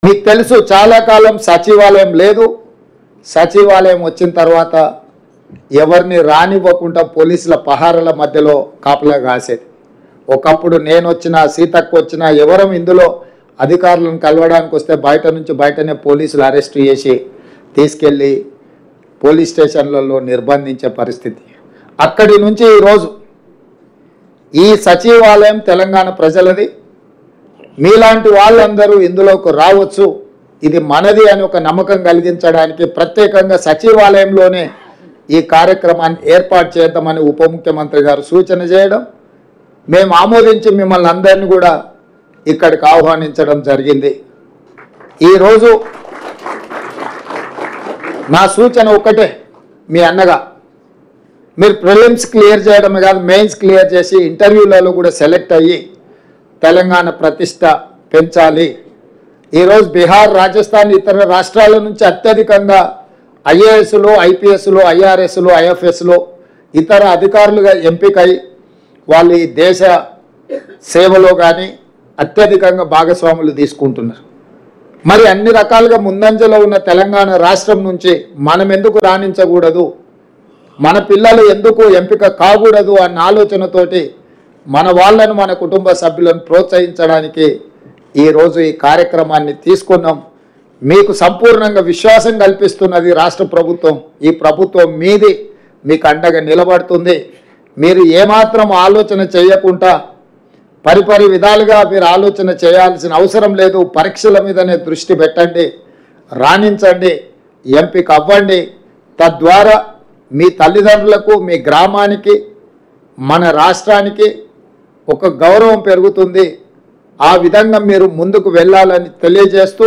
మీకు తెలుసు చాలా కాలం సచివాలయం లేదు. సచివాలయం వచ్చిన తర్వాత ఎవరిని రానివ్వకుండా పోలీసుల పహారాల మధ్యలో కాపలా కాసేది. ఒకప్పుడు నేను వచ్చినా సీతక్క వచ్చినా ఎవరం ఇందులో అధికారులను కలవడానికి వస్తే బయటనే పోలీసులు అరెస్ట్ చేసి తీసుకెళ్ళి పోలీస్ స్టేషన్లలో నిర్బంధించే పరిస్థితి. అక్కడి నుంచి ఈరోజు ఈ సచివాలయం తెలంగాణ ప్రజలది. మీలాంటి వాళ్ళందరూ ఇందులోకి రావచ్చు, ఇది మనది అని ఒక నమ్మకం కలిగించడానికి ప్రత్యేకంగా సచివాలయంలోనే ఈ కార్యక్రమాన్ని ఏర్పాటు చేద్దామని ఉప ముఖ్యమంత్రి గారు సూచన చేయడం, మేము ఆమోదించి మిమ్మల్ని అందరినీ కూడా ఇక్కడికి ఆహ్వానించడం జరిగింది. ఈరోజు నా సూచన ఒకటే, మీ అన్నగా మీరు ప్రిలిమ్స్ క్లియర్ చేయడమే కాదు మెయిన్స్ క్లియర్ చేసి ఇంటర్వ్యూలలో కూడా సెలెక్ట్ అయ్యి తెలంగాణ ప్రతిష్ట పెంచాలి. ఈరోజు బీహార్, రాజస్థాన్ ఇతర రాష్ట్రాల నుంచి అత్యధికంగా ఐఏఎస్లు, ఐపీఎస్లు, ఐఆర్ఎస్లు, ఐఎఫ్ఎస్లు ఇతర అధికారులుగా ఎంపికై వాళ్ళు ఈ దేశ సేవలో కానీ అత్యధికంగా భాగస్వాములు తీసుకుంటున్నారు. మరి అన్ని రకాలుగా ముందంజలో ఉన్న తెలంగాణ రాష్ట్రం నుంచి మనం ఎందుకు రాణించకూడదు, మన పిల్లలు ఎందుకు ఎంపిక కాకూడదు అన్న ఆలోచనతోటి మన వాళ్ళను మన కుటుంబ సభ్యులను ప్రోత్సహించడానికి ఈరోజు ఈ కార్యక్రమాన్ని తీసుకున్నాం. మీకు సంపూర్ణంగా విశ్వాసం కల్పిస్తున్నది రాష్ట్ర ప్రభుత్వం. ఈ ప్రభుత్వం మీది, మీకు అండగా నిలబడుతుంది. మీరు ఏమాత్రం ఆలోచన చేయకుండా పరిపరి విధాలుగా మీరు ఆలోచన చేయాల్సిన అవసరం లేదు. పరీక్షల మీదనే దృష్టి పెట్టండి, రాణించండి, ఎంపిక అవ్వండి. తద్వారా మీ తల్లిదండ్రులకు, మీ గ్రామానికి, మన రాష్ట్రానికి ఒక గౌరవం పెరుగుతుంది. ఆ విధంగా మీరు ముందుకు వెళ్ళాలని తెలియజేస్తూ